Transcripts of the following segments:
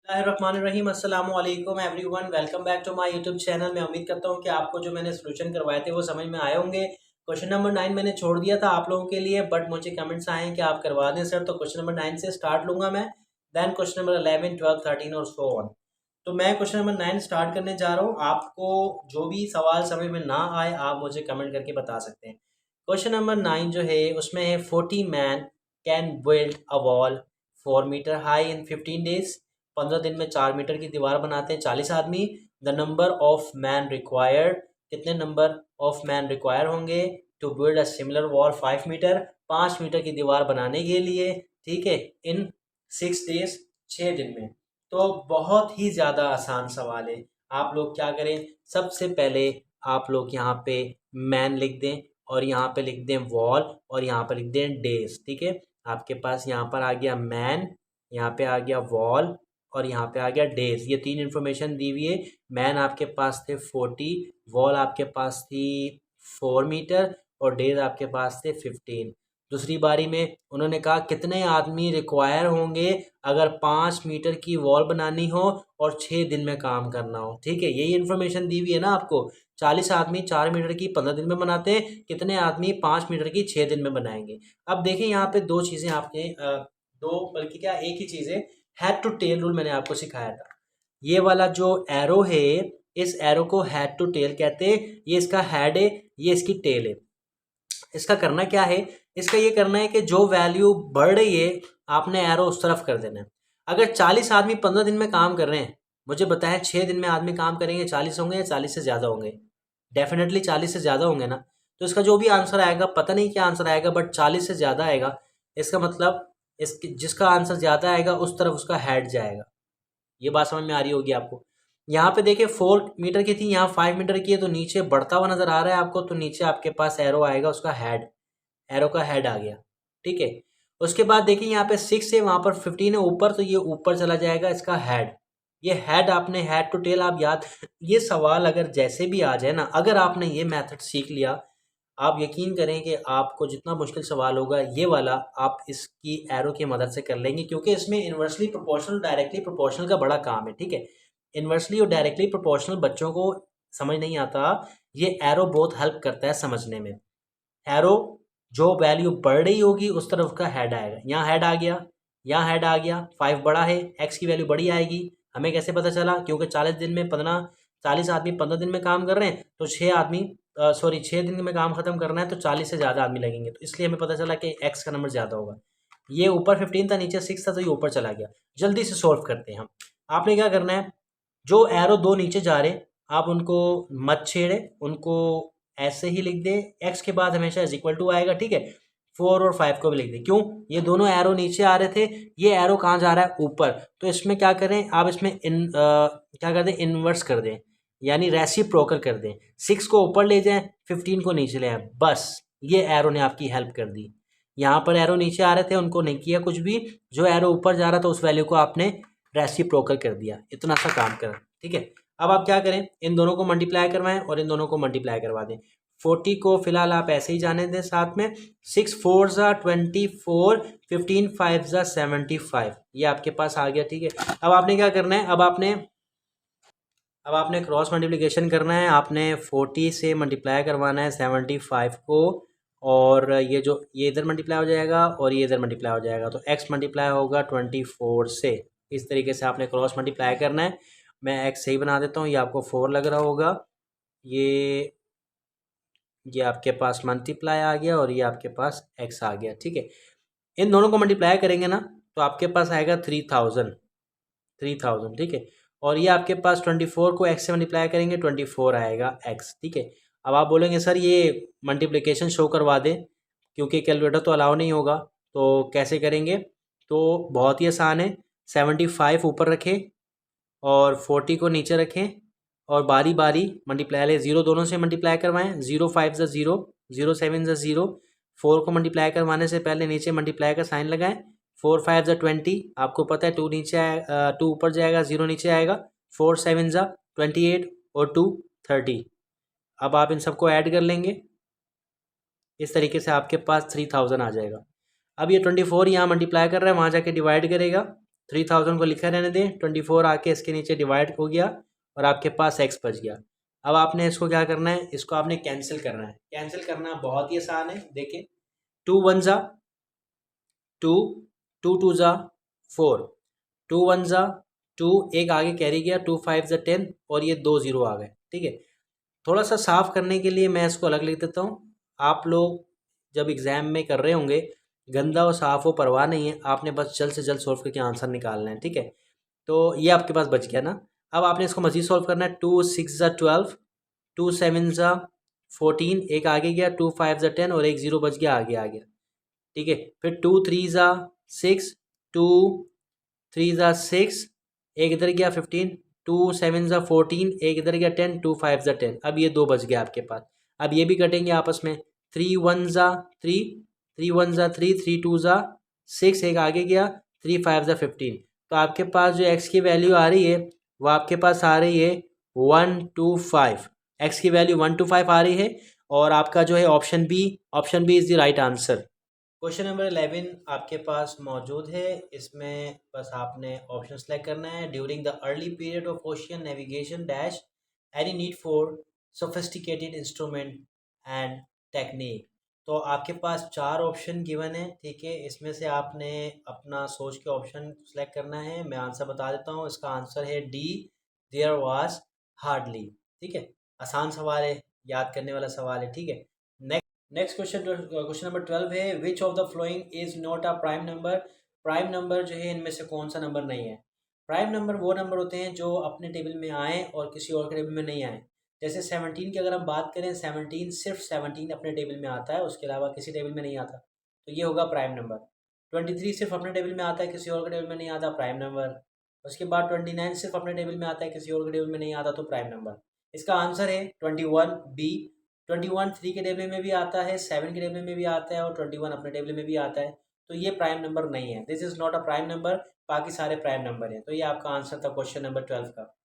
बिस्मिल्लाहिर्रहमानिर्रहीम अस्सलाम वालेकुम everyone, welcome back to my YouTube channel. मैं उम्मीद करता हूँ कि आपको जो मैंने सोल्यूशन करवाए थे वो समझ में आए होंगे। क्वेश्चन नंबर 9 मैंने छोड़ दिया था आप लोगों के लिए, बट मुझे कमेंट्स आए हैं कि आप करवा दें सर, तो क्वेश्चन नंबर 9 से स्टार्ट लूँगा मैं। देन क्वेश्चन नंबर 11, 12, 13 और सो ऑन। तो मैं क्वेश्चन नंबर 9 स्टार्ट करने जा रहा हूँ। आपको जो भी सवाल समझ में ना आए आप मुझे कमेंट करके बता सकते हैं। क्वेश्चन नंबर 9 जो है उसमें है 40 man can build a wall 4 metre high in 15 days। 15 दिन में 4 मीटर की दीवार बनाते हैं 40 आदमी। The number of man required, कितने नंबर ऑफ मैन रिक्वायर होंगे to build a similar wall 5 metre, 5 metre की दीवार बनाने के लिए, ठीक है, इन 6 days, 6 दिन में। तो बहुत ही ज़्यादा आसान सवाल है। आप लोग क्या करें, सबसे पहले आप लोग यहाँ पे मैन लिख दें और यहाँ पे लिख दें वॉल और यहाँ पे लिख दें डेज, ठीक है। आपके पास यहाँ पर आ गया मैन, यहाँ पे आ गया वॉल और यहाँ पे आ गया डेज। ये तीन इन्फॉर्मेशन दी हुई है। मैन आपके पास थे 40, वॉल आपके पास थी 4 मीटर और डेज आपके पास थे 15। दूसरी बारी में उन्होंने कहा कितने आदमी रिक्वायर होंगे अगर 5 मीटर की वॉल बनानी हो और 6 दिन में काम करना हो, ठीक है। यही इन्फॉर्मेशन दी हुई है ना आपको। 40 आदमी 4 मीटर की 15 दिन में बनाते हैं, कितने आदमी 5 मीटर की 6 दिन में बनाएंगे। अब देखिए यहाँ पे दो चीज़ें आपने दो बल्कि क्या एक ही चीज़ है। हेड टू टेल रूल मैंने आपको सिखाया था। ये वाला जो एरो है, इस एरो को हेड टू टेल कहते हैं। ये इसका हेड है, ये इसकी टेल है। इसका करना क्या है, इसका ये करना है कि जो वैल्यू बढ़ रही है आपने एरो उस तरफ कर देना है। अगर 40 आदमी 15 दिन में काम कर रहे हैं, मुझे बताएं 6 दिन में आदमी काम करेंगे 40 होंगे या 40 से ज़्यादा होंगे? डेफिनेटली 40 से ज़्यादा होंगे ना। तो इसका जो भी आंसर आएगा, पता नहीं क्या आंसर आएगा, बट 40 से ज़्यादा आएगा। इसका मतलब इसकी जिसका आंसर ज़्यादा आएगा उस तरफ उसका हेड जाएगा। ये बात समझ में आ रही होगी आपको। यहाँ पे देखिए 4 मीटर की थी, यहाँ 5 मीटर की है, तो नीचे बढ़ता हुआ नजर आ रहा है आपको, तो नीचे आपके पास एरो आएगा, उसका हेड, एरो का हेड आ गया, ठीक है। उसके बाद देखिए यहाँ पे 6 है, वहां पर 15 है ऊपर, तो ये ऊपर चला जाएगा इसका हेड। ये हेड आपने हेड टू टेल आप याद, ये सवाल अगर जैसे भी आ जाए ना, अगर आपने ये मेथड सीख लिया, आप यकीन करें कि आपको जितना मुश्किल सवाल होगा ये वाला आप इसकी एरो की मदद से कर लेंगे, क्योंकि इसमें इन्वर्सली प्रोपोर्शनल डायरेक्टली प्रोपोर्शनल का बड़ा काम है, ठीक है। इन्वर्सली और डायरेक्टली प्रोपोर्शनल बच्चों को समझ नहीं आता, ये एरो बहुत हेल्प करता है समझने में। एरो जो वैल्यू बढ़ रही होगी उस तरफ का हेड आएगा। यहाँ हेड आ गया, यहाँ हेड आ गया, 5 बड़ा है, एक्स की वैल्यू बड़ी आएगी। हमें कैसे पता चला? क्योंकि 40 दिन में 15, 40 आदमी 15 दिन में काम कर रहे हैं, तो 6 दिन में काम खत्म करना है, तो 40 से ज़्यादा आदमी लगेंगे, तो इसलिए हमें पता चला कि एक्स का नंबर ज़्यादा होगा। ये ऊपर 15 था, नीचे 6 था, तो ये ऊपर चला गया। जल्दी से सॉल्व करते हैं हम। आपने क्या करना है, जो एरो दो नीचे जा रहे आप उनको मत छेड़े, उनको ऐसे ही लिख दे। एक्स के बाद हमेशा इज इक्वल टू आएगा, ठीक है। 4 और 5 को भी लिख दे। क्यों? ये दोनों एरो नीचे आ रहे थे, ये एरो कहाँ जा रहा है? ऊपर। तो इसमें क्या करें आप, इसमें क्या कर दें, इन्वर्स कर दें, यानी रेसिप्रोकल कर दें। 6 को ऊपर ले जाएं, 15 को नीचे ले आए, बस ये एरो ने आपकी हेल्प कर दी। यहाँ पर एरो नीचे आ रहे थे, उनको नहीं किया कुछ भी, जो एरो ऊपर जा रहा था उस वैल्यू को आपने रेसिप्रोकल कर दिया। इतना सा काम करें, ठीक है। अब आप क्या करें, इन दोनों को मल्टीप्लाई करवाएं और इन दोनों को मल्टीप्लाई करवा दें। 40 को फिलहाल आप ऐसे ही जाने दें साथ में। 6 4 ज़ा 24, 15 5 ज़ा 75, ये आपके पास आ गया, ठीक है। अब आपने क्या करना है, अब आपने क्रॉस मल्टीप्लिकेशन करना है। आपने 40 से मल्टीप्लाई करवाना है 75 को, और ये जो ये इधर मल्टीप्लाई हो जाएगा और ये इधर मल्टीप्लाई हो जाएगा, तो x मल्टीप्लाई होगा 24 से। इस तरीके से आपने क्रॉस मल्टीप्लाई करना है। मैं x सही बना देता हूँ, ये आपको 4 लग रहा होगा। ये आपके पास मल्टीप्लाई आ गया और ये आपके पास x आ गया, ठीक है। इन दोनों को मल्टीप्लाई करेंगे ना, तो आपके पास आएगा 3000, ठीक है। और ये आपके पास 24 को x से मल्टीप्लाई करेंगे, 24 आएगा x, ठीक है। अब आप बोलेंगे सर ये मल्टीप्लिकेशन शो करवा दें, क्योंकि कैलकुलेटर तो अलाउ नहीं होगा, तो कैसे करेंगे? तो बहुत ही आसान है। 75 ऊपर रखें और 40 को नीचे रखें और बारी बारी मल्टीप्लाई ले, जीरो दोनों से मल्टीप्लाई करवाएं। 0 5 ज़ा 0, 0 7 ज़ा 0। 4 को मल्टीप्लाई करवाने से पहले नीचे मल्टीप्लाई का साइन लगाएं। 4 5 ज़ा 20, आपको पता है 2 नीचे आए, 2 ऊपर जाएगा, 0 नीचे आएगा। 4 7 ज़ा 28 और 2 30। अब आप इन सबको ऐड कर लेंगे, इस तरीके से आपके पास 3000 आ जाएगा। अब ये 24 यहाँ मल्टीप्लाई कर रहा है, वहाँ जाके डिवाइड करेगा, 3000 को लिखा रहने दें, 24 आके इसके नीचे डिवाइड हो गया और आपके पास x बच गया। अब आपने इसको क्या करना है, इसको आपने कैंसिल करना है। कैंसिल करना बहुत ही आसान है, देखिए 2 1 ज़ा 2, 2 2 ज़ा 4, 2 1 ज़ा 2, एक आगे कैरी गया, 2 5 ज़ा 10 और ये 2 0 आ गए। ठीक है, थोड़ा सा साफ करने के लिए मैं इसको अलग लिख देता हूँ। आप लोग जब एग्ज़ाम में कर रहे होंगे, गंदा और साफ हो परवाह नहीं है, आपने बस जल्द से जल्द सॉल्व करके आंसर निकालना है। ठीक है, तो ये आपके पास बच गया ना। अब आपने इसको मज़ीद सॉल्व करना है। 2 6 ज़ा 12, 2 7 ज़ा 14, एक आगे गया, 2 5 ज़ा 10 और एक 0 बच गया, आगे आ गया। ठीक है, फिर 2 3 ज़ा 6, 2 3 ज़ा 6, एक इधर गया 15, 2 7 ज़ा 14, एक इधर गया 10, 2 5 ज़ा 10। अब ये 2 बच गया आपके पास। अब ये भी कटेंगे आपस में। 3 1 ज़ा 3, 3 1 ज़ा 3, 3 2 ज़ा 6, एक आगे गया, 3 5 ज़ा 15। तो आपके पास जो x की वैल्यू आ रही है वो आपके पास आ रही है 125। x की वैल्यू 125 आ रही है और आपका जो है option B is the right answer. Question number 11 आपके पास मौजूद है। इसमें बस आपने ऑप्शन सेलेक्ट करना है। During the early period of ocean navigation dash any need for sophisticated instrument and technique. तो आपके पास 4 ऑप्शन गिवन है। ठीक है, इसमें से आपने अपना सोच के ऑप्शन सेलेक्ट करना है। मैं आंसर बता देता हूँ, इसका आंसर है डी, देयर वाज हार्डली। ठीक है, आसान सवाल है, याद करने वाला सवाल है। ठीक है, नेक्स्ट क्वेश्चन नंबर 12 है, which of the following is not a prime number. Prime number जो है इनमें से कौन सा नंबर नहीं है। प्राइम नंबर वो नंबर होते हैं जो अपने टेबल में आए और किसी और के टेबल में नहीं आए। जैसे 17 की अगर हम बात करें, 17 सिर्फ 17 अपने टेबल में आता है, उसके अलावा किसी टेबल में नहीं आता, तो ये होगा प्राइम नंबर। 23 सिर्फ अपने टेबल में आता है, किसी और के टेबल में नहीं आता, प्राइम नंबर। उसके बाद 29 सिर्फ अपने टेबल में आता है, किसी और के टेबल में नहीं आता, तो प्राइम नंबर। इसका आंसर है 21 बी। 21 3 के टेबल में भी आता है, 7 के टेबल में भी आता है और 21 अपने टेबल में भी आता है, तो ये प्राइम नंबर नहीं है। This is not a prime number. बाकी सारे प्राइम नंबर हैं। तो ये आपका आंसर था क्वेश्चन नंबर 12 का।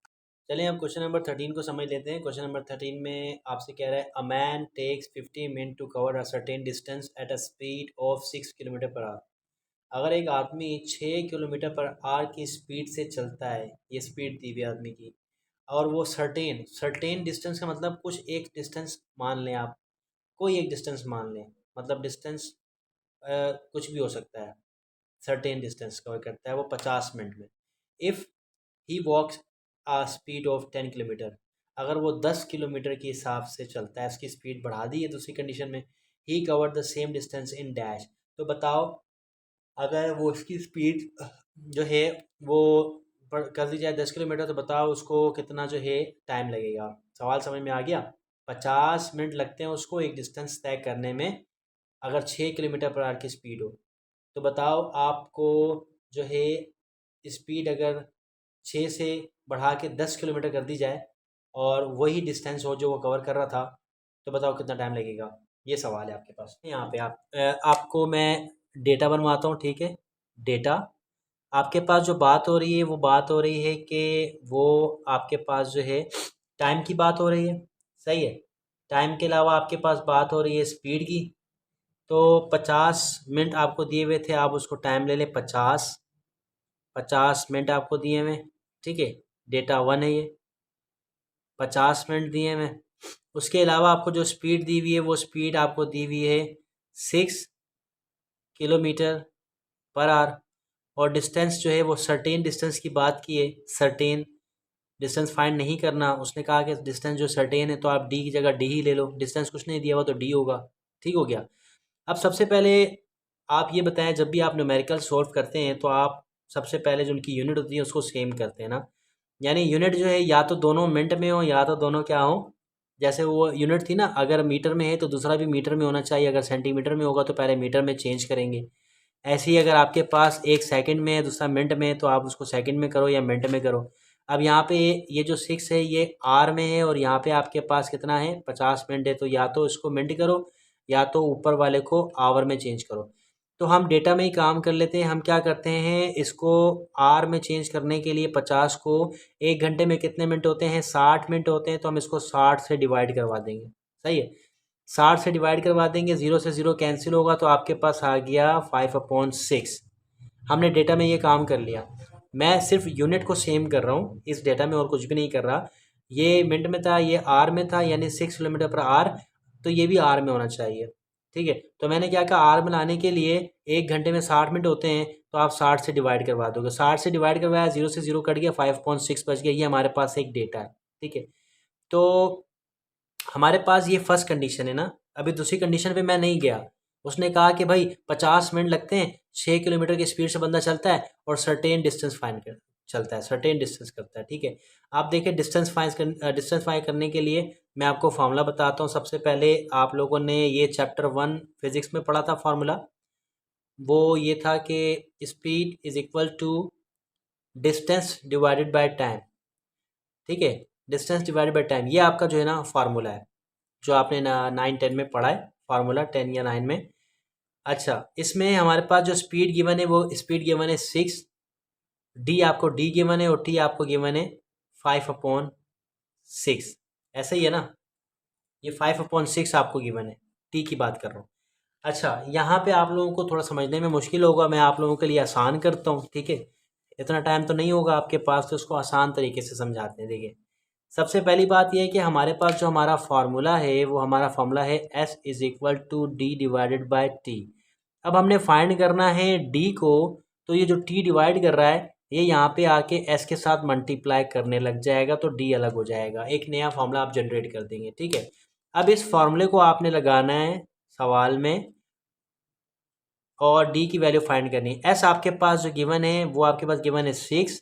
चलिए अब क्वेश्चन नंबर 13 को समझ लेते हैं। क्वेश्चन नंबर 13 में आपसे कह रहा है, a man takes 50 minute to cover a certain distance at a speed of 6 kilometre per hour. अगर एक आदमी 6 किलोमीटर पर आवर की स्पीड से चलता है, ये स्पीड दी हुई आदमी की, और वो सर्टेन डिस्टेंस का मतलब कुछ एक डिस्टेंस मान लें आप, कोई एक डिस्टेंस मान लें, मतलब डिस्टेंस कुछ भी हो सकता है, सर्टेन डिस्टेंस कवर करता है वो 50 मिनट में। If he walks a speed of 10 kilometre, अगर वो 10 किलोमीटर के हिसाब से चलता है, उसकी स्पीड बढ़ा दी है दूसरी कंडीशन में, he cover the same distance in dash. तो बताओ, अगर वो उसकी स्पीड जो है वो कर दी जाए 10 किलोमीटर, तो बताओ उसको कितना जो है टाइम लगेगा। सवाल समझ में आ गया। 50 मिनट लगते हैं उसको एक डिस्टेंस तय करने में, अगर 6 किलोमीटर पर आवर की स्पीड हो। तो बताओ आपको जो है स्पीड अगर 6 से बढ़ा के 10 किलोमीटर कर दी जाए और वही डिस्टेंस हो जो वो कवर कर रहा था, तो बताओ कितना टाइम लगेगा। ये सवाल है आपके पास। यहाँ पे आपको मैं डेटा बनवाता हूँ। ठीक है, डेटा आपके पास जो बात हो रही है वो बात हो रही है कि वो आपके पास जो है टाइम की बात हो रही है। सही है, टाइम के अलावा आपके पास बात हो रही है स्पीड की। तो 50 मिनट आपको दिए हुए थे, आप उसको टाइम ले लें 50 मिनट आपको दिए हुए। ठीक है, डेटा 1 है ये, 50 मिनट दिए हुए। उसके अलावा आपको जो स्पीड दी हुई है वो स्पीड आपको दी हुई है 6 किलोमीटर पर आवर। और डिस्टेंस जो है वो सर्टेन डिस्टेंस की बात की है, सर्टेन डिस्टेंस फाइंड नहीं करना। उसने कहा कि डिस्टेंस जो सर्टेन है, तो आप डी की जगह डी ही ले लो। डिस्टेंस कुछ नहीं दिया हुआ तो डी होगा। ठीक हो गया। अब सबसे पहले आप ये बताएं, जब भी आप न्यूमेरिकल सॉल्व करते हैं तो आप सबसे पहले जो उनकी यूनिट होती है उसको सेम करते हैं ना। यानी यूनिट जो है या तो दोनों मिनट में हो या तो दोनों क्या हो, जैसे वो यूनिट थी ना, अगर मीटर में है तो दूसरा भी मीटर में होना चाहिए, अगर सेंटीमीटर में होगा तो पहले मीटर में चेंज करेंगे। ऐसे ही अगर आपके पास एक सेकंड में है दूसरा मिनट में है तो आप उसको सेकंड में करो या मिनट में करो। अब यहाँ पे ये जो 6 है ये आर में है और यहाँ पे आपके पास कितना है 50 मिनट है, तो या तो इसको मिनट करो या तो ऊपर वाले को आवर में चेंज करो। तो हम डेटा में ही काम कर लेते हैं। हम क्या करते हैं, इसको आर में चेंज करने के लिए 50 को, एक घंटे में कितने मिनट होते हैं 60 मिनट होते हैं, तो हम इसको 60 से डिवाइड करवा देंगे। सही है, 60 से डिवाइड करवा देंगे, 0 से 0 कैंसिल होगा तो आपके पास आ गया 5/6। हमने डेटा में ये काम कर लिया। मैं सिर्फ यूनिट को सेम कर रहा हूँ इस डेटा में और कुछ भी नहीं कर रहा। ये मिनट में था, ये आर में था, यानी 6 किलोमीटर पर आर, तो ये भी आर में होना चाहिए। ठीक है, तो मैंने क्या कहा, आर में लाने के लिए 1 घंटे में 60 मिनट होते हैं, तो आप 60 से डिवाइड करवा दोगे। 60 से डिवाइड करवाया, 0 से 0 कट गया, 5.6 बच गया। ये हमारे पास एक डेटा है। ठीक है, तो हमारे पास ये फर्स्ट कंडीशन है ना। अभी दूसरी कंडीशन पे मैं नहीं गया। उसने कहा कि भाई 50 मिनट लगते हैं, 6 किलोमीटर की स्पीड से बंदा चलता है और सर्टेन डिस्टेंस फाइंड कर चलता है, सर्टेन डिस्टेंस करता है। ठीक है, आप देखिए डिस्टेंस फाइंड करने के लिए मैं आपको फार्मूला बताता हूँ। सबसे पहले आप लोगों ने ये चैप्टर 1 फिजिक्स में पढ़ा था फार्मूला, वो ये था कि speed is equal to distance divided by time. ठीक है, डिस्टेंस डिवाइडेड बाय टाइम, ये आपका जो है ना फार्मूला है, जो आपने 9-10 में पढ़ा है फार्मूला, 10 या 9 में। अच्छा, इसमें हमारे पास जो स्पीड गिवन है, वो स्पीड गिवन है 6, डी आपको डी गिवन है और टी आपको गिवन है 5/6। ऐसा ही है ना, ये 5/6 आपको गिवन है, टी की बात कर रहा हूँ। अच्छा, यहाँ पे आप लोगों को थोड़ा समझने में मुश्किल होगा, मैं आप लोगों के लिए आसान करता हूँ। ठीक है, इतना टाइम तो नहीं होगा आपके पास, तो उसको आसान तरीके से समझाते हैं। देखिए, सबसे पहली बात यह है कि हमारे पास जो हमारा फार्मूला है, वो हमारा फार्मूला है S is equal to D divided by T. अब हमने फाइंड करना है डी को, तो ये जो टी डिवाइड कर रहा है, ये यहाँ पे आके एस के साथ मल्टीप्लाई करने लग जाएगा, तो डी अलग हो जाएगा, एक नया फार्मूला आप जनरेट कर देंगे। ठीक है, अब इस फार्मूले को आपने लगाना है सवाल में और डी की वैल्यू फाइंड करनी है। एस आपके पास जो गिवन है, वो आपके पास गिवन है 6।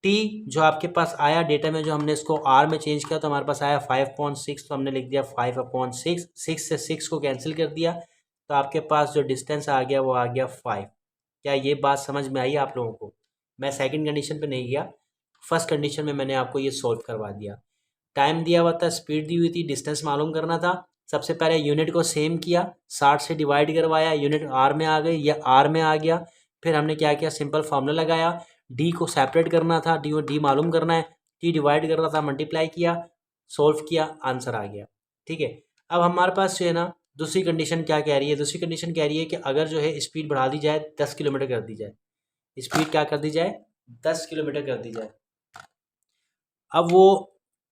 टी जो आपके पास आया डेटा में, जो हमने इसको आर में चेंज किया, तो हमारे पास आया 5.6, तो हमने लिख दिया 5/6। 6 से 6 को कैंसिल कर दिया, तो आपके पास जो डिस्टेंस आ गया वो आ गया 5। क्या ये बात समझ में आई आप लोगों को? मैं सेकंड कंडीशन पे नहीं गया, फर्स्ट कंडीशन में मैंने आपको ये सॉल्व करवा दिया। टाइम दिया हुआ था, स्पीड दी हुई थी, डिस्टेंस मालूम करना था। सबसे पहले यूनिट को सेम किया, 60 से डिवाइड करवाया, यूनिट आर में आ गई, या आर में आ गया। फिर हमने क्या किया, सिंपल फार्मूला लगाया, डी को सेपरेट करना था, डी मालूम करना है, टी डिवाइड करना था, मल्टीप्लाई किया, सोल्व किया, आंसर आ गया। ठीक है, अब हमारे पास जो है ना दूसरी कंडीशन क्या कह रही है, दूसरी कंडीशन कह रही है कि अगर जो है स्पीड बढ़ा दी जाए, 10 किलोमीटर कर दी जाए, स्पीड क्या कर दी जाए, 10 किलोमीटर कर दी जाए। अब वो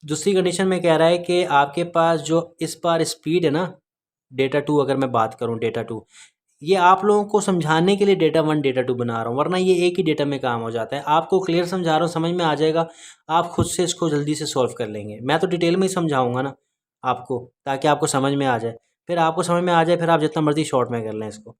दूसरी कंडीशन में कह रहा है कि आपके पास जो इस बार स्पीड है ना, डेटा 2 अगर मैं बात करूं, डेटा 2, ये आप लोगों को समझाने के लिए डेटा 1 डेटा 2 बना रहा हूँ, वरना ये एक ही डेटा में काम हो जाता है। आपको क्लियर समझा रहा हूँ, समझ में आ जाएगा, आप खुद से इसको जल्दी से सॉल्व कर लेंगे। मैं तो डिटेल में ही समझाऊंगा ना आपको, ताकि आपको समझ में आ जाए। फिर आपको समझ में आ जाए, फिर आप जितना मर्जी शॉर्ट में कर लें इसको।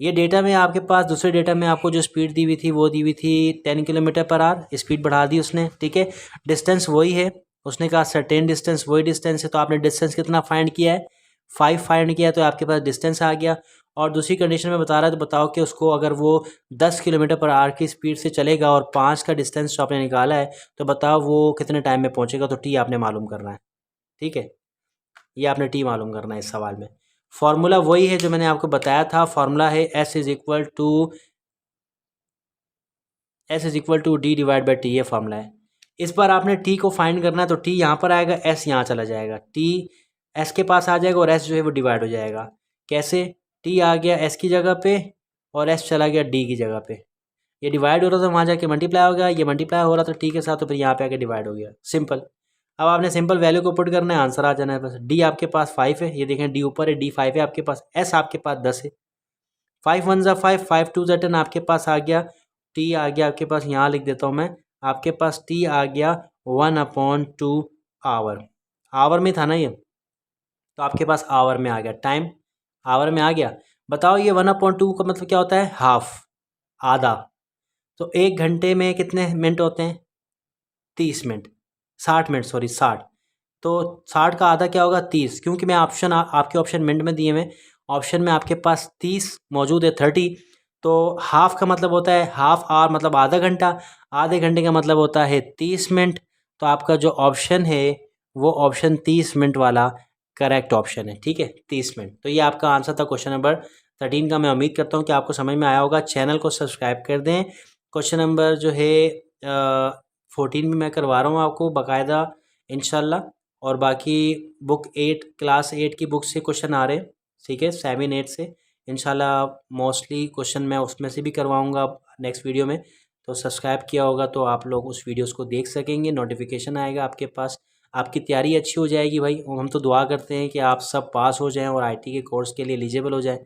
ये डेटा में आपके पास, दूसरे डेटा में आपको जो स्पीड दी हुई थी, वो दी हुई थी 10 किलोमीटर पर आवर, स्पीड बढ़ा दी उसने। ठीक है, डिस्टेंस वही है, उसने कहा सर्टेन डिस्टेंस, वही डिस्टेंस है, तो आपने डिस्टेंस कितना फाइंड किया है, 5 फाइंड किया, तो आपके पास डिस्टेंस आ गया। और दूसरी कंडीशन में बता रहा है, तो बताओ कि उसको अगर वो 10 किलोमीटर पर आवर की स्पीड से चलेगा और 5 का डिस्टेंस जो आपने निकाला है, तो बताओ वो कितने टाइम में पहुंचेगा। तो टी आपने मालूम करना है। ठीक है, ये आपने टी मालूम करना है इस सवाल में। फॉर्मूला वही है जो मैंने आपको बताया था, फॉर्मूला है S is equal to D divide by T, ये फॉर्मूला है। इस बार आपने टी को फाइंड करना है, तो टी यहाँ पर आएगा, एस यहाँ चला जाएगा, टी एस के पास आ जाएगा और एस जो है वो डिवाइड हो जाएगा। कैसे? टी आ गया एस की जगह पे और एस चला गया डी की जगह पे। ये डिवाइड हो रहा था, वहाँ जाके मल्टीप्लाई हो गया, ये मल्टीप्लाई हो रहा था टी के साथ, तो फिर यहाँ पे आके डिवाइड हो गया। सिंपल। अब आपने सिंपल वैल्यू को पुट करना है, आंसर आ जाना है बस। डी आपके पास 5 है, ये देखें डी ऊपर है, डी 5 है आपके पास, एस आपके पास 10 है। 5 1 ज़ा 5, 5 2 ज़ा 10 आपके पास आ गया। टी आ गया आपके पास, यहाँ लिख देता हूँ मैं, आपके पास टी आ गया 1/2 आवर। आवर में था ना ये, तो आपके पास आवर में आ गया, टाइम आवर में आ गया। बताओ ये 1/2 का मतलब क्या होता है, हाफ, आधा। तो 1 घंटे में कितने मिनट होते हैं, 30 मिनट, 60 मिनट, सॉरी 60। तो 60 का आधा क्या होगा, 30, क्योंकि मैं ऑप्शन आपके ऑप्शन मिनट में दिए हुए, ऑप्शन में आपके पास 30 मौजूद है, 30। तो हाफ का मतलब होता है, हाफ आवर मतलब आधा घंटा, आधे घंटे का मतलब होता है 30 मिनट। तो आपका जो ऑप्शन है वो ऑप्शन 30 मिनट वाला करेक्ट ऑप्शन है। ठीक है, 30 मिनट। तो ये आपका आंसर था क्वेश्चन नंबर 13 का। मैं उम्मीद करता हूँ कि आपको समझ में आया होगा। चैनल को सब्सक्राइब कर दें। क्वेश्चन नंबर जो है 14 में मैं करवा रहा हूँ आपको बाकायदा, इंशाल्लाह। और बाकी बुक 8, क्लास 8 की बुक से क्वेश्चन आ रहे हैं। ठीक है, 7 8 से इंशाल्लाह मोस्टली क्वेश्चन मैं उसमें से भी करवाऊँगा नेक्स्ट वीडियो में। तो सब्सक्राइब किया होगा तो आप लोग उस वीडियोस को देख सकेंगे, नोटिफिकेशन आएगा आपके पास, आपकी तैयारी अच्छी हो जाएगी भाई। हम तो दुआ करते हैं कि आप सब पास हो जाएं और आईटी के कोर्स के लिए एलिजिबल हो जाएं।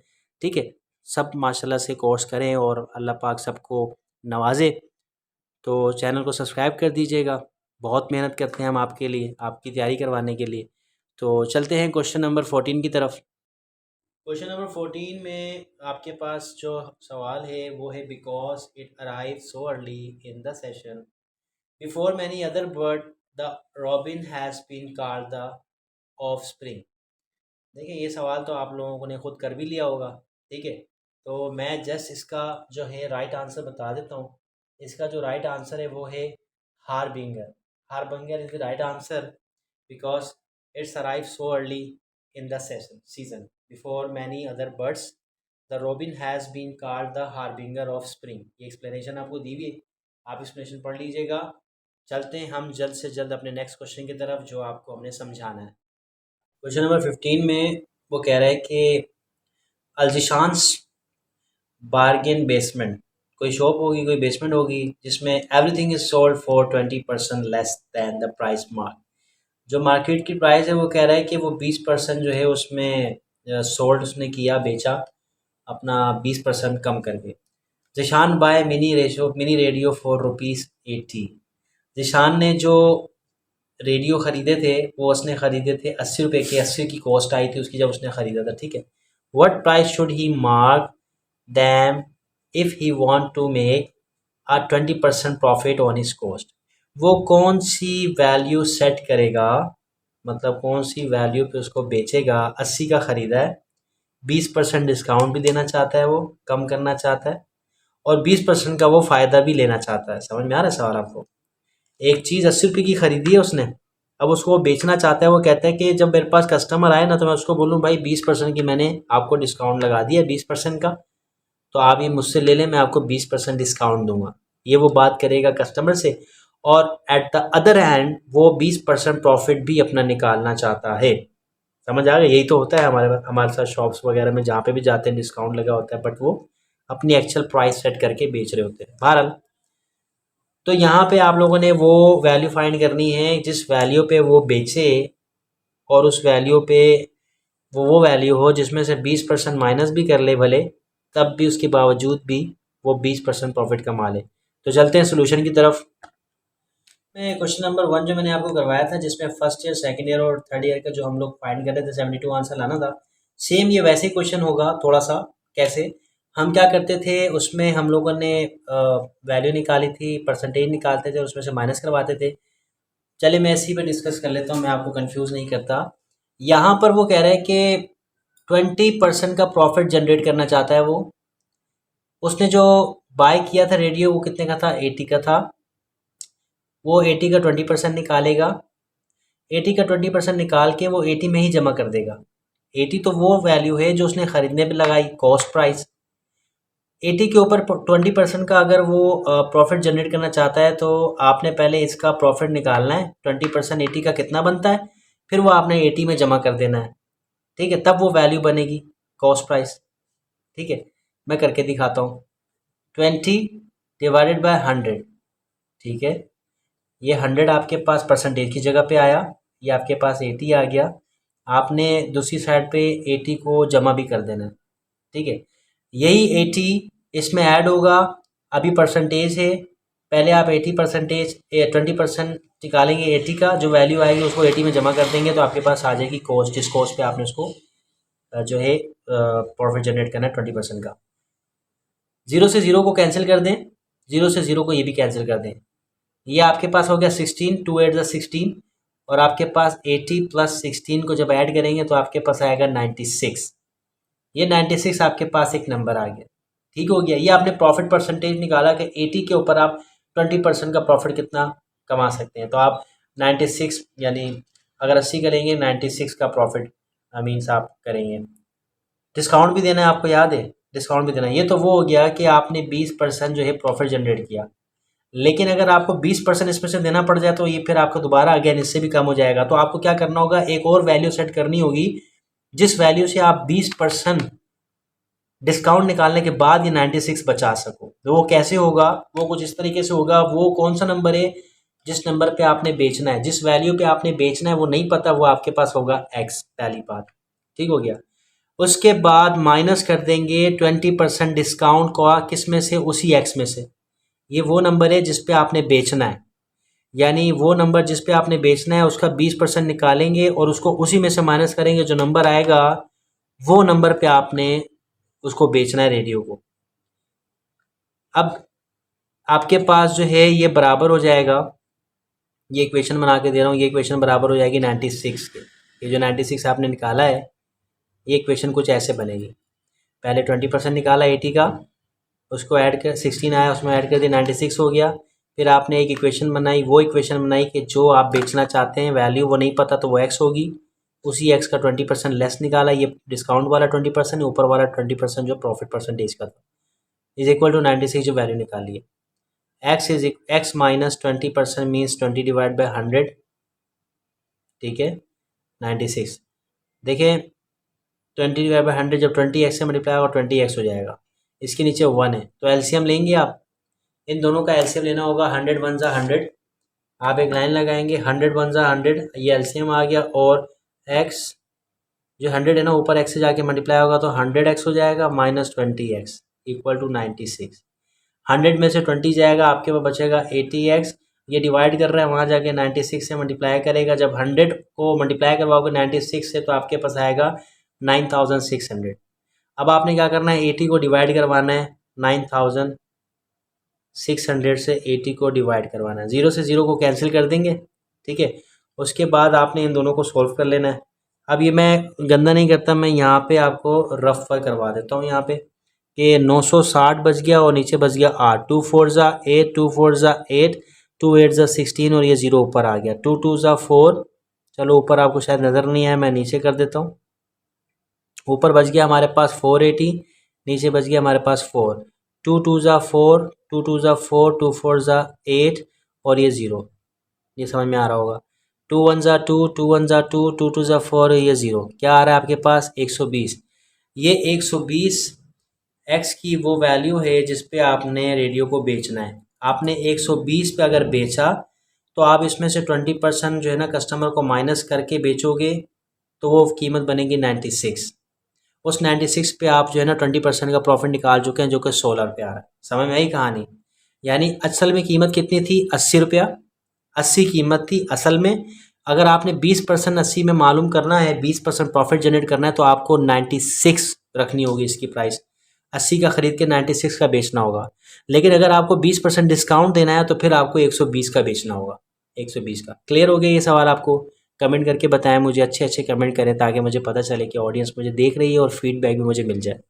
ठीक है, सब माशाल्लाह से कोर्स करें और अल्लाह पाक सबको नवाजे। तो चैनल को सब्सक्राइब कर दीजिएगा, बहुत मेहनत करते हैं हम आपके लिए, आपकी तैयारी करवाने के लिए। तो चलते हैं क्वेश्चन नंबर 14 की तरफ। क्वेश्चन नंबर 14 में आपके पास जो सवाल है वो है, because it arrive so early in the session before many other bird the robin has been called the of spring. देखिए ये सवाल तो आप लोगों ने खुद कर भी लिया होगा। ठीक है, तो मैं जस्ट इसका जो है राइट आंसर बता देता हूँ। इसका जो राइट आंसर है वो है harbinger. Harbinger is the right answer because it's arrive so early in the season before many other birds the robin has been called the harbinger of spring. ये explanation आपको दी हुई है, आप एक्सप्लेनेशन पढ़ लीजिएगा। चलते हैं हम जल्द से जल्द अपने नेक्स्ट क्वेश्चन की तरफ जो आपको हमने समझाना है। क्वेश्चन नंबर 15 में वो कह रहा है कि अल्जिशांस बार्गेन बेसमेंट, कोई शॉप होगी, कोई बेसमेंट होगी जिसमें everything is sold for 20% less than the price mark. जो मार्केट की प्राइस है वो कह रहा है कि वो 20% जो है उसमें सोल्ड उसने किया, बेचा अपना 20% कम करके। Zeeshan buy mini radio for ₹80। Zeeshan ने जो रेडियो ख़रीदे थे वो उसने ख़रीदे थे 80 रुपये के, 80 की कॉस्ट आई थी उसकी जब उसने ख़रीदा था। ठीक है, what price should he mark them if he want to make a 20% profit on his cost. वो कौन सी वैल्यू सेट करेगा, मतलब कौन सी वैल्यू पे उसको बेचेगा। 80 का ख़रीदा है, 20% डिस्काउंट भी देना चाहता है, वो कम करना चाहता है और 20% का वो फ़ायदा भी लेना चाहता है। समझ में आ रहा है सवाल आपको? एक चीज़ 80 रुपये की ख़रीदी है उसने, अब उसको वो बेचना चाहता है। वो कहता है कि जब मेरे पास कस्टमर आए ना तो मैं उसको बोलूँ भाई 20% की मैंने आपको डिस्काउंट लगा दिया, 20% का, तो आप ये मुझसे ले लें, मैं आपको 20% डिस्काउंट दूंगा। ये वो बात करेगा कस्टमर से और एट द अदर हैंड वो 20% प्रॉफिट भी अपना निकालना चाहता है। समझ आ गया? यही तो होता है हमारे साथ शॉप्स वगैरह में, जहाँ पे भी जाते हैं डिस्काउंट लगा होता है बट वो अपनी एक्चुअल प्राइस सेट करके बेच रहे होते हैं। बहरहाल तो यहाँ पे आप लोगों ने वो वैल्यू फाइंड करनी है जिस वैल्यू पे वो बेचे और उस वैल्यू पे वो वैल्यू हो जिसमें से 20% माइनस भी कर ले भले, तब भी उसके बावजूद भी वो 20% प्रॉफिट कमा ले। तो चलते हैं सोल्यूशन की तरफ। मैं क्वेश्चन नंबर 1 जो मैंने आपको करवाया था जिसमें फर्स्ट ईयर, सेकंड ईयर और थर्ड ईयर का जो हम लोग फाइंड कर रहे थे 72 आंसर लाना था, सेम ये वैसे ही क्वेश्चन होगा थोड़ा सा। कैसे हम क्या करते थे, उसमें हम लोगों ने वैल्यू निकाली थी, परसेंटेज निकालते थे और उसमें से माइनस करवाते थे। चलिए मैं इसी पे डिस्कस कर लेता हूँ, मैं आपको कंफ्यूज नहीं करता। यहाँ पर वो कह रहे हैं कि 20% का प्रॉफिट जनरेट करना चाहता है वो। उसने जो बाय किया था रेडियो वो कितने का था, 80 का था। वो 80 का 20% निकालेगा, 80 का 20% निकाल के वो 80 में ही जमा कर देगा। 80 तो वो वैल्यू है जो उसने ख़रीदने पे लगाई, कॉस्ट प्राइस। 80 के ऊपर 20% का अगर वो प्रॉफिट जनरेट करना चाहता है तो आपने पहले इसका प्रॉफिट निकालना है। 20% 80 का कितना बनता है, फिर वो आपने 80 में जमा कर देना है। ठीक है, तब वो वैल्यू बनेगी, कॉस्ट प्राइस। ठीक है, मैं करके दिखाता हूँ। 20 डिवाइडेड बाय 100। ठीक है, ये 100 आपके पास परसेंटेज की जगह पे आया, ये आपके पास 80 आ गया। आपने दूसरी साइड पे 80 को जमा भी कर देना है। ठीक है, यही 80 इसमें ऐड होगा। अभी परसेंटेज है, पहले आप 80% 20% निकालेंगे, 80 का जो वैल्यू आएगी उसको 80 में जमा कर देंगे तो आपके पास आ जाएगी कॉस्ट, जिस कॉस्ट पे आपने उसको जो है प्रॉफिट जनरेट करना है 20% का। 0 से 0 को कैंसिल कर दें, 0 से 0 को ये भी कैंसिल कर दें। ये आपके पास हो गया 16, 2 8 16 और आपके पास 80 प्लस 16 को जब ऐड करेंगे तो आपके पास आएगा 96। ये 96 आपके पास एक नंबर आ गया। ठीक हो गया, ये आपने प्रॉफिट परसेंटेज निकाला कि 80 के ऊपर आप 20% का प्रॉफिट कितना कमा सकते हैं। तो आप 96 यानी अगर 80 करेंगे 96 का प्रॉफिट मीन्स आप करेंगे। डिस्काउंट भी देना है आपको, याद है, डिस्काउंट भी देना है। ये तो वो हो गया कि आपने 20% जो है प्रॉफिट जनरेट किया, लेकिन अगर आपको 20% इसमें से देना पड़ जाए तो ये फिर आपका दोबारा अगेन इससे भी कम हो जाएगा। तो आपको क्या करना होगा, एक और वैल्यू सेट करनी होगी जिस वैल्यू से आप 20% डिस्काउंट निकालने के बाद ये 96 बचा सको। तो वो कैसे होगा, वो कुछ इस तरीके से होगा। वो कौन सा नंबर है जिस नंबर पे आपने बेचना है, जिस वैल्यू पे आपने बेचना है वो नहीं पता, वो आपके पास होगा एक्स, पहली बात। ठीक हो गया। उसके बाद माइनस कर देंगे 20% डिस्काउंट का, किस में से, उसी एक्स में से। ये वो नंबर है जिस पे आपने बेचना है, यानी वो नंबर जिस पे आपने बेचना है उसका 20% निकालेंगे और उसको उसी में से माइनस करेंगे, जो नंबर आएगा वो नंबर पे आपने उसको बेचना है रेडियो को। अब आपके पास जो है ये बराबर हो जाएगा, ये इक्वेशन बना के दे रहा हूँ, ये इक्वेशन बराबर हो जाएगी 96 के। ये जो 96 आपने निकाला है, ये इक्वेशन कुछ ऐसे बनेगी। पहले 20% निकाला 80 का, उसको ऐड कर 16 आया, उसमें ऐड कर दिया 96 हो गया। फिर आपने एक इक्वेशन बनाई, वो इक्वेशन बनाई कि जो आप बेचना चाहते हैं वैल्यू वो नहीं पता तो वो एक्स होगी, उसी एक्स का 20% लेस निकाला, ये डिस्काउंट वाला 20%, ऊपर वाला 20% जो प्रॉफिट परसेंटेज का था, इज इक्वल टू 96 जो वैल्यू निकाली है। X minus 20% means 20 divide by 100, ठीक है, 96। देखें 20 डिवाइड बाई 100 जब 20x से मल्टीप्लाई होगा 20x हो जाएगा, इसके नीचे 1 है तो एलसीएम लेंगे आप, इन दोनों का एलसीएम लेना होगा। 100 वन ज़ा 100, आप एक लाइन लगाएंगे, 100 वन ज़ा 100, ये एलसीएम आ गया। और x जो 100 है ना, ऊपर x से जाके मल्टीप्लाई होगा तो 100x हो जाएगा माइनस 20x इक्वल टू 96। 100 में से 20 जाएगा, आपके पास बचेगा 80x, ये डिवाइड कर रहा है, वहाँ जाके 96 से मल्टीप्लाई करेगा। जब 100 को मल्टीप्लाई करवाओगे 96 से तो आपके पास आएगा 9600। अब आपने क्या करना है, 80 को डिवाइड करवाना है 9600 से, 80 को डिवाइड करवाना है, 0 से 0 को कैंसिल कर देंगे, ठीक है। उसके बाद आपने इन दोनों को सोल्व कर लेना है। अब ये मैं गंदा नहीं करता, मैं यहाँ पे आपको रफ पर करवा देता हूँ। यहाँ पे कि 960 बच गया और नीचे बच गया 8, 2 4 ज़ा 8, 2 4 ज़ा 8, 2 8 ज़ा 16 और ये 0 ऊपर आ गया, 2 2 ज़ा 4। चलो ऊपर आपको शायद नज़र नहीं आया, मैं नीचे कर देता हूँ। ऊपर बच गया हमारे पास 480, नीचे बच गया हमारे पास 4, 2 2 ज़ा 4, 2 2 ज़ा 4, 2 4 ज़ा 8 और ये 0, ये समझ में आ रहा होगा। 2 1 ज़ा 2, 2 1 ज़ा 2, 2 2 ज़ा 4, ये 0, क्या आ रहा है आपके पास 120। ये 120 एक्स की वो वैल्यू है जिस पे आपने रेडियो को बेचना है। आपने 120 पे अगर बेचा तो आप इसमें से 20% जो है ना कस्टमर को माइनस करके बेचोगे तो वो कीमत बनेगी 96। उस 96 पे आप जो है ना 20% का प्रॉफिट निकाल चुके हैं, जो कि 16 रुपये आ रहा है। समझ में आई कहानी? यानी असल में कीमत कितनी थी, 80 रुपया, 80 कीमत थी असल में। अगर आपने 20% 80 में मालूम करना है, 20% प्रॉफिट जनरेट करना है तो आपको 96 रखनी होगी इसकी प्राइस। 80 का ख़रीद के 96 का बेचना होगा। लेकिन अगर आपको 20% डिस्काउंट देना है तो फिर आपको 120 का बेचना होगा, 120 का। क्लियर हो गया ये सवाल आपको? कमेंट करके बताएं मुझे, अच्छे अच्छे कमेंट करें ताकि मुझे पता चले कि ऑडियंस मुझे देख रही है और फीडबैक भी मुझे मिल जाए।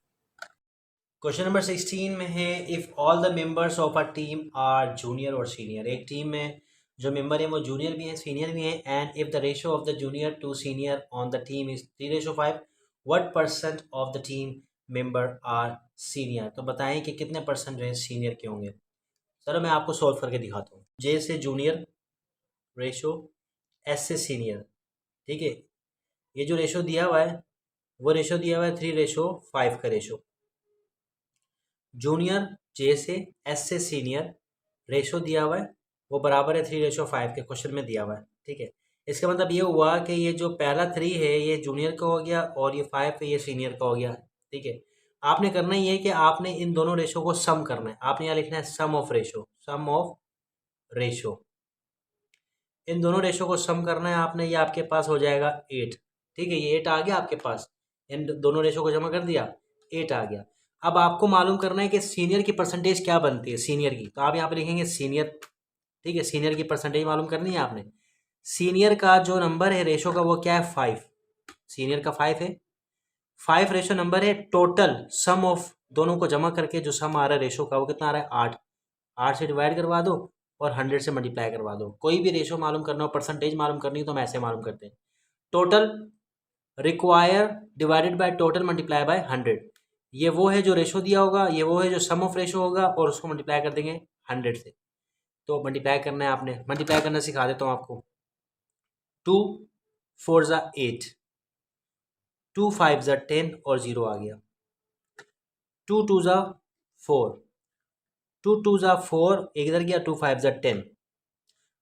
क्वेश्चन नंबर 16 में है, if all the members of a team are junior और सीनियर। एक टीम में जो मेंबर हैं वो जूनियर भी हैं सीनियर भी हैं, and if the ratio of the junior to senior on the team is 3:5, what percent of the team member are senior. तो बताएं कि कितने परसेंट जो है सीनियर के होंगे। चलो मैं आपको सॉल्व करके दिखाता हूँ। जे से जूनियर रेशो, एस से सीनियर, ठीक है। ये जो रेशो दिया हुआ है वो रेशो दिया हुआ है 3:5 का रेशो। जूनियर जे से, एस से सीनियर, रेशो दिया हुआ है वो बराबर है 3:5 के, क्वेश्चन में दिया हुआ है, ठीक है। इसका मतलब ये हुआ कि ये जो पहला 3 है ये जूनियर का हो गया और ये 5 है ये सीनियर का हो गया, ठीक है। आपने करना ही है कि आपने इन दोनों रेशो को सम करना है। आपने यहाँ लिखना है sum of ratio, sum of ratio. इन दोनों रेशो को सम करना है आपने, ये आपके पास हो जाएगा 8, ठीक है। ये 8 आ गया आपके पास, इन दोनों रेशो को जमा कर दिया, 8 आ गया। अब आपको मालूम करना है कि सीनियर की परसेंटेज क्या बनती है सीनियर की, तो आप यहाँ पे लिखेंगे सीनियर, ठीक है। सीनियर की परसेंटेज मालूम करनी है आपने। सीनियर का जो नंबर है रेशो का वो क्या है, 5। सीनियर का 5 है, 5 रेशो नंबर है। टोटल सम ऑफ दोनों को जमा करके जो सम आ रहा है रेशो का वो कितना आ रहा है, 8। 8 से डिवाइड करवा दो और 100 से मल्टीप्लाई करवा दो। कोई भी रेशो मालूम करना हो, परसेंटेज मालूम करनी हो तो हम ऐसे मालूम करते हैं। Total require divided by total multiply by 100। ये वो है जो रेशो दिया होगा, ये वो है जो सम ऑफ रेशो होगा और उसको मल्टीप्लाई कर देंगे 100 से। तो मल्टीप्लाई करना है आपने, मल्टीप्लाई करना सिखा देता हूँ आपको। 2 4 ज़ा 8, 2 5 ज़ा 10 और 0 आ गया। 2 2 ज़ा 4, टू टू ज़ा फोर, एक इधर गया, टू फाइव ज़ा टेन।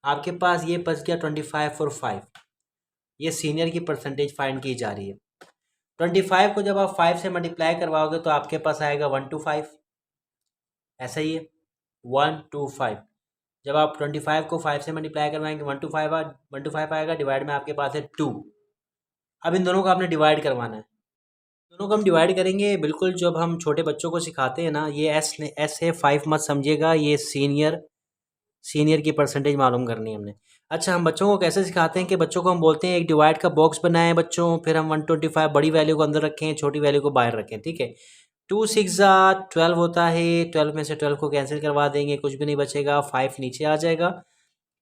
आपके पास ये बच गया 25 और 5। ये सीनियर की परसेंटेज फाइंड की जा रही है। 25 को जब आप 5 से मल्टीप्लाई करवाओगे तो आपके पास आएगा 125। ऐसा ही है 125। जब आप 25 को 5 से मल्टीप्लाई करवाएंगे 125 आएगा, डिवाइड में आपके पास है 2। अब इन दोनों को आपने डिवाइड करवाना है। दोनों को हम डिवाइड करेंगे बिल्कुल जब हम छोटे बच्चों को सिखाते हैं ना, ये एस है 5 मत समझिएगा, ये सीनियर की परसेंटेज मालूम करनी है हमने। अच्छा, हम बच्चों को कैसे सिखाते हैं कि बच्चों को हम बोलते हैं एक डिवाइड का बॉक्स बनाएं बच्चों, फिर हम 125 बड़ी वैल्यू को अंदर रखें, छोटी वैल्यू को बाहर रखें, ठीक है। 2 6 12 होता है, 12 में से 12 को कैंसिल करवा देंगे, कुछ भी नहीं बचेगा, 5 नीचे आ जाएगा।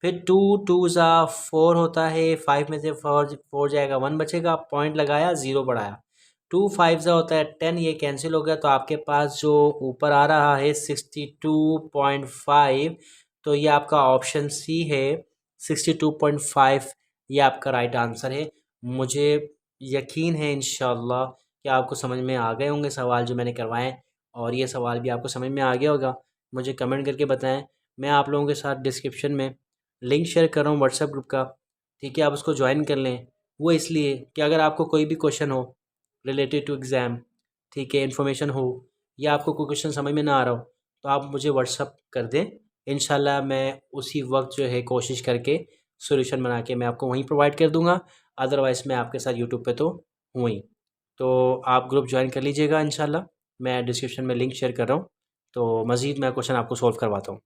फिर 2 2 4 होता है, 5 में से 4 जाएगा, 1 बचेगा, पॉइंट लगाया, 0 बढ़ाया। 2 5 होता है 10, ये कैंसिल हो गया, तो आपके पास जो ऊपर आ रहा है 62.5, तो ये आपका ऑप्शन सी है 62.5, ये आपका राइट आंसर है। मुझे यकीन है इंशाल्लाह कि आपको समझ में आ गए होंगे सवाल जो मैंने करवाए हैं, और ये सवाल भी आपको समझ में आ गया होगा। मुझे कमेंट करके बताएं। मैं आप लोगों के साथ डिस्क्रिप्शन में लिंक शेयर कर रहा हूँ व्हाट्सएप ग्रुप का, ठीक है, आप उसको ज्वाइन कर लें। वो इसलिए कि अगर आपको कोई भी क्वेश्चन हो रिलेटेड टू एग्ज़ाम, ठीक है, इन्फॉर्मेशन हो, या आपको कोई क्वेश्चन समझ में ना आ रहा हो, तो आप मुझे व्हाट्सअप कर दें। इंशाल्लाह मैं उसी वक्त जो है कोशिश करके सॉल्यूशन बना के मैं आपको वहीं प्रोवाइड कर दूंगा। अदरवाइज़ मैं आपके साथ यूट्यूब पे तो हूँ ही। तो आप ग्रुप ज्वाइन कर लीजिएगा इंशाल्लाह। मैं डिस्क्रिप्शन में लिंक शेयर कर रहा हूँ, तो मज़ीद मैं क्वेश्चन आपको सॉल्व करवाता हूँ।